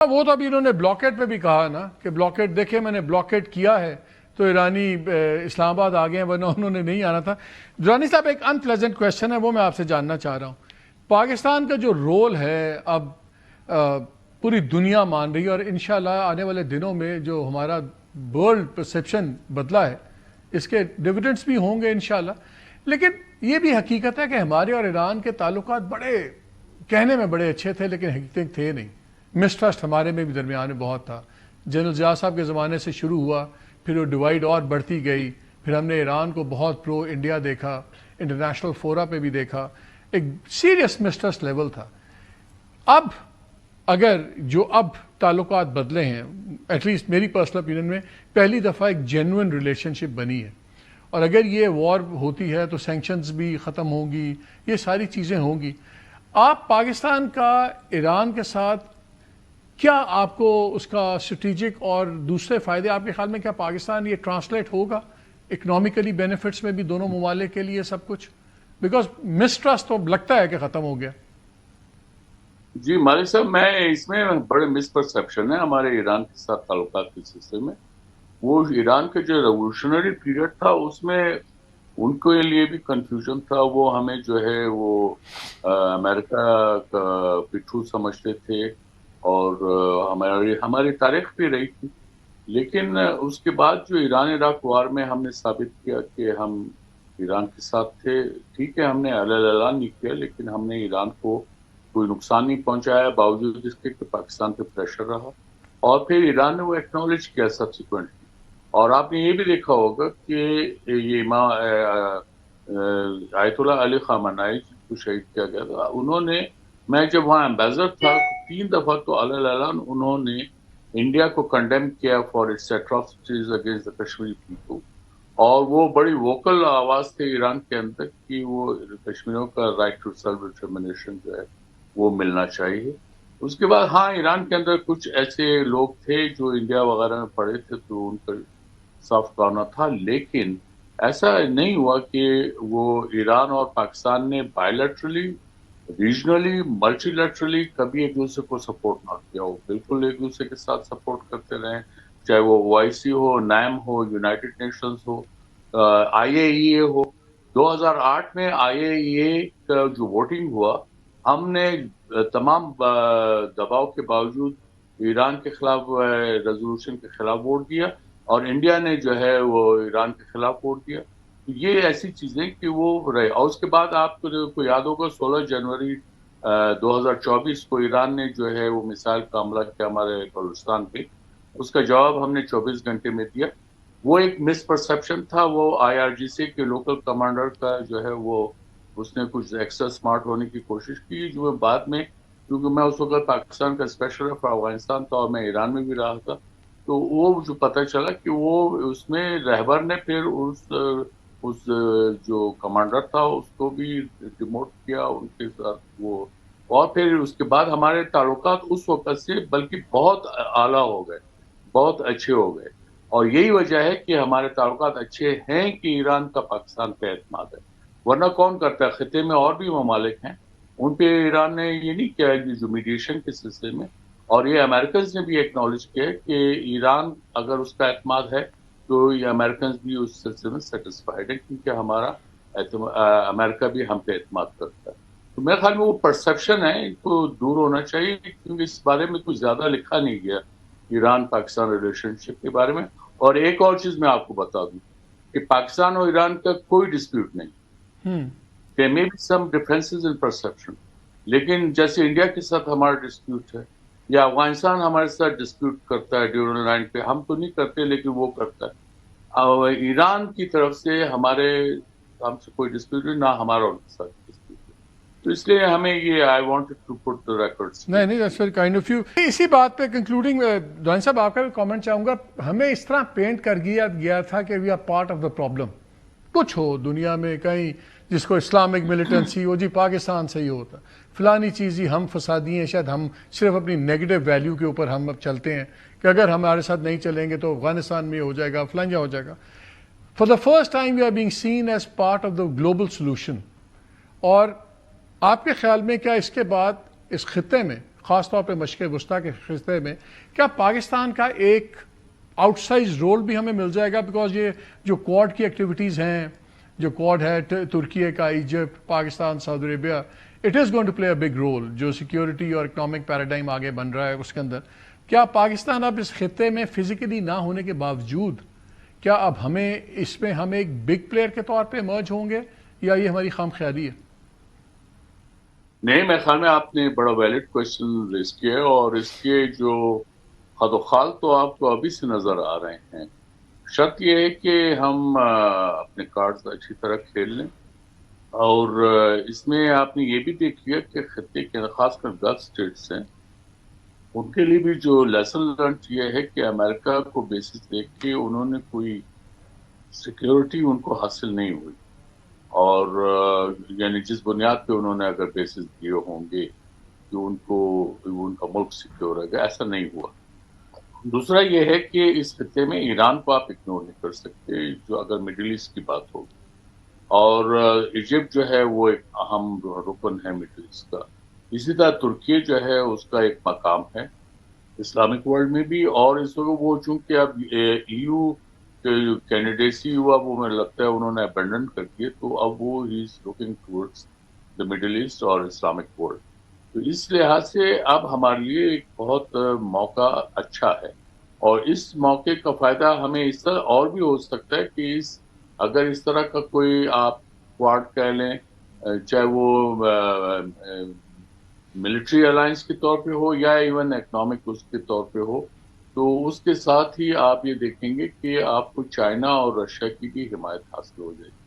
وہ تو ابھی انہوں نے بلاکیٹ پہ بھی کہا نا کہ بلاکیٹ دیکھیں میں نے بلاکیٹ کیا ہے تو ایرانی اسلام آباد آ گئے ہیں ورنہ انہوں نے نہیں آنا تھا. درانی صاحب ایک انپلیزنٹ کویشچن ہے وہ میں آپ سے جاننا چاہ رہا ہوں. پاکستان کا جو رول ہے اب پوری دنیا مان رہی ہے اور انشاءاللہ آنے والے دنوں میں جو ہمارا ورلڈ پرسیپشن بدلا ہے اس کے ڈیویڈنڈس بھی ہوں گے انشاءاللہ. لیکن یہ بھی حقیقت ہے کہ ہمارے اور ایران کے تعلقات بڑے کہنے میں بڑے اچھے تھے لیکن حقیقت تھے نہیں. مسٹرسٹ ہمارے میں بھی درمیان میں بہت تھا. جنرل ضیاء صاحب کے زمانے سے شروع ہوا, پھر وہ ڈیوائیڈ اور بڑھتی گئی, پھر ہم نے ایران کو بہت پرو انڈیا دیکھا, انٹرنیشنل فورا پہ بھی دیکھا, ایک سیریس مسٹرسٹ لیول تھا. اب اگر جو اب تعلقات بدلے ہیں, ایٹ لیسٹ میری پرسنل اوپینین میں پہلی دفعہ ایک جینوئن ریلیشن شپ بنی ہے, اور اگر یہ وار ہوتی ہے تو سینکشنز بھی ختم ہوں گی, یہ ساری چیزیں ہوں گی. آپ پاکستان کا ایران کے ساتھ کیا آپ کو اس کا اسٹریٹجک اور دوسرے فائدے آپ کے خیال میں کیا پاکستان یہ ٹرانسلیٹ ہوگا اکنامیکلی بینیفٹس میں بھی دونوں ممالک کے لیے سب کچھ, بیکاز مسٹرسٹ تو لگتا ہے کہ ختم ہو گیا. جی مالک صاحب, میں اس میں بڑے مس پرسپشن ہے ہمارے ایران کے ساتھ تعلقات کے سلسلے میں. وہ ایران کے جو ریولیوشنری پیریڈ تھا اس میں ان کے لیے بھی کنفیوژن تھا. وہ ہمیں جو ہے وہ امریکہ کا پٹھو سمجھتے تھے اور ہماری تاریخ بھی رہی تھی. لیکن اس کے بعد جو ایران عراق وار میں ہم نے ثابت کیا کہ ہم ایران کے ساتھ تھے. ٹھیک ہے ہم نے اعلان نہیں کیا لیکن ہم نے ایران کو کوئی نقصان نہیں پہنچایا باوجود اس کے کہ پاکستان پہ پریشر رہا, اور پھر ایران نے وہ ایکنالج کیا سبسیکوینٹلی. اور آپ نے یہ بھی دیکھا ہوگا کہ یہ آیت اللہ علی خامنائی کو شہید کیا گیا تھا. انہوں نے, میں جب وہاں ایمبیسڈر تھا 3 دفعہ تو اعلان انہوں نے انڈیا کو کنڈیم کیا for its atrocities against the Kashmiri people, اور وہ بڑی ووکل آواز تھے ایران کے اندر کہ وہ کشمیریوں کا رائٹ ٹو سیلف ڈٹرمنیشن جو ہے وہ ملنا چاہیے. اس کے بعد ہاں ایران کے اندر کچھ ایسے لوگ تھے جو انڈیا وغیرہ میں پڑے تھے تو ان کا سافٹ کارنر تھا, لیکن ایسا نہیں ہوا کہ وہ ایران اور پاکستان نے بائیلیٹرلی, ریجنلی, ملٹی لیٹرلی کبھی ایک دوسرے کو سپورٹ نہ کیا ہو. بالکل ایک دوسرے کے ساتھ سپورٹ کرتے رہے, چاہے وہ OIC ہو, نیم ہو, یونائٹڈ نیشنز ہو, IAEA ہو. 2008 میں IAEA کا جو ووٹنگ ہوا, ہم نے تمام دباؤ کے باوجود ایران کے خلاف ریزولوشن کے خلاف ووٹ دیا, اور انڈیا نے جو ہے وہ ایران کے خلاف ووٹ دیا. یہ ایسی چیزیں کہ وہ رہے. اور اس کے بعد آپ کو یاد ہوگا 16 جنوری 2024 کو ایران نے جو ہے وہ میزائل کا حملہ کیا ہمارے بلوچستان پہ. اس کا جواب ہم نے 24 گھنٹے میں دیا. وہ ایک مس پرسپشن تھا, وہ IRGC کے لوکل کمانڈر کا جو ہے وہ اس نے کچھ ایکسٹرا اسمارٹ ہونے کی کوشش کی, جو بعد میں, کیونکہ میں اس وقت پاکستان کا اسپیشل فار افغانستان تھا اور میں ایران میں بھی رہا تھا, تو وہ جو پتہ چلا کہ وہ اس میں رہبر نے پھر اس جو کمانڈر تھا اس کو بھی ڈیموٹ کیا ان کے ساتھ وہ, اور پھر اس کے بعد ہمارے تعلقات اس وقت سے بلکہ بہت اعلیٰ ہو گئے, بہت اچھے ہو گئے. اور یہی وجہ ہے کہ ہمارے تعلقات اچھے ہیں کہ ایران کا پاکستان پہ اعتماد ہے, ورنہ کون کرتا ہے؟ خطے میں اور بھی ممالک ہیں, ان پہ ایران نے یہ نہیں کیا جو میڈیشن کے سلسلے میں, اور یہ امریکنز نے بھی ایکنالج کیا کہ ایران اگر اس کا اعتماد ہے تو یہ امریکنز بھی اس سلسلے میں سیٹسفائیڈ ہے, کیونکہ ہمارا امریکہ بھی ہم پہ اعتماد کرتا ہے. تو میرے خیال میں وہ پرسیپشن ہے, ان کو دور ہونا چاہیے, کیونکہ اس بارے میں کچھ زیادہ لکھا نہیں گیا ایران پاکستان ریلیشن شپ کے بارے میں. اور ایک اور چیز میں آپ کو بتا دوں کہ پاکستان اور ایران کا کوئی ڈسپیوٹ نہیں, there may be some differences in perception, لیکن جیسے انڈیا کے ساتھ ہمارا ڈسپیوٹ ہے یا افغانستان ہمارے ساتھ ڈسپیوٹ کرتا ہے ڈیورنڈ لائن پہ, ہم تو نہیں کرتے لیکن وہ کرتا ہے. اور ایران کی طرف سے ہم سے کوئی ڈسپیوٹ نہیں, نہ ہمارا ان کے ساتھ ڈسپیوٹ ہے. تو اس لیے ہمیں یہ I wanted to put the records. نہیں that's very kind of you. اسی بات پہ کنکلوڈنگ دورانی صاحب آپ کا بھی کامنٹ چاہوں گا. ہمیں اس طرح پینٹ کر گیا تھا کہ we are part of the problem. کچھ ہو دنیا میں کہیں جس کو اسلامک ملیٹنسی ہو, جی پاکستان سے ہی ہوتا, فلانی چیز ہی ہم فسادی ہیں, شاید ہم صرف اپنی نیگیٹو ویلیو کے اوپر ہم اب چلتے ہیں کہ اگر ہمارے ساتھ نہیں چلیں گے تو افغانستان میں ہو جائے گا, فلانجا ہو جائے گا. For the first time we are being seen as part of the global solution. اور آپ کے خیال میں کیا اس کے بعد اس خطے میں خاص طور پہ مشرق وسطیٰ کے خطے میں، کیا پاکستان کا ایک آؤٹ سائز رول بھی ہمیں مل جائے گا؟ بیکاز یہ جو کوڈ کی ایکٹیویٹیز ہیں، جو کوڈ ہے ترکی کا، Egypt, Pakistan, Saudi Arabia, it is going to play a big role. جو سیکیورٹی اور اکنامک پیراڈائم آگے بن رہا ہے اس کے اندر، کیا پاکستان اب اس خطے میں فزیکلی نہ ہونے کے باوجود کیا اب ہمیں اس میں ہم ایک بگ پلیئر کے طور پہ ایمرج ہوں گے، یا یہ ہماری خام خیالی ہے؟ نہیں، میرے خیال میں آپ نے بڑا ویلڈ کوشچن ریز کیا ہے، اور اس کے جو خد و خال تو آپ کو ابھی سے نظر آ رہے ہیں. شرط یہ ہے کہ ہم اپنے کارڈز اچھی طرح کھیل لیں، اور اس میں آپ نے یہ بھی دیکھیے کہ خطے کے خاص کر گلف اسٹیٹس ہیں، ان کے لیے بھی جو لیسن لرن یہ ہے کہ امریکہ کو بیسس دیکھ کے انہوں نے کوئی سیکیورٹی ان کو حاصل نہیں ہوئی، اور یعنی جس بنیاد پہ انہوں نے اگر بیسس دیے ہوں گے کہ ان کا ملک سیکیور ہے، ایسا نہیں ہوا. دوسرا یہ ہے کہ اس خطے میں ایران کو آپ اگنور نہیں کر سکتے، جو اگر مڈل ایسٹ کی بات ہوگی، اور ایجپٹ جو ہے وہ ایک اہم رکن ہے مڈل ایسٹ کا. اسی طرح ترکی جو ہے اس کا ایک مقام ہے اسلامک ورلڈ میں بھی، اور اس وقت وہ چونکہ اب EU کینڈیڈیسی ہوا، وہ مجھے لگتا ہے انہوں نے ابینڈن کر دیے، تو اب وہ ہی is looking towards the Middle East اور اسلامک ورلڈ. تو اس لحاظ سے اب ہمارے لیے ایک بہت موقع اچھا ہے، اور اس موقع کا فائدہ ہمیں اس طرح اور بھی ہو سکتا ہے کہ اگر اس طرح کا کوئی آپ کوارڈ کہہ لیں، چاہے وہ ملٹری الائنس کے طور پہ ہو یا ایون اکنامک اس کے طور پہ ہو، تو اس کے ساتھ ہی آپ یہ دیکھیں گے کہ آپ کو چائنا اور رشیا کی بھی حمایت حاصل ہو جائے گی.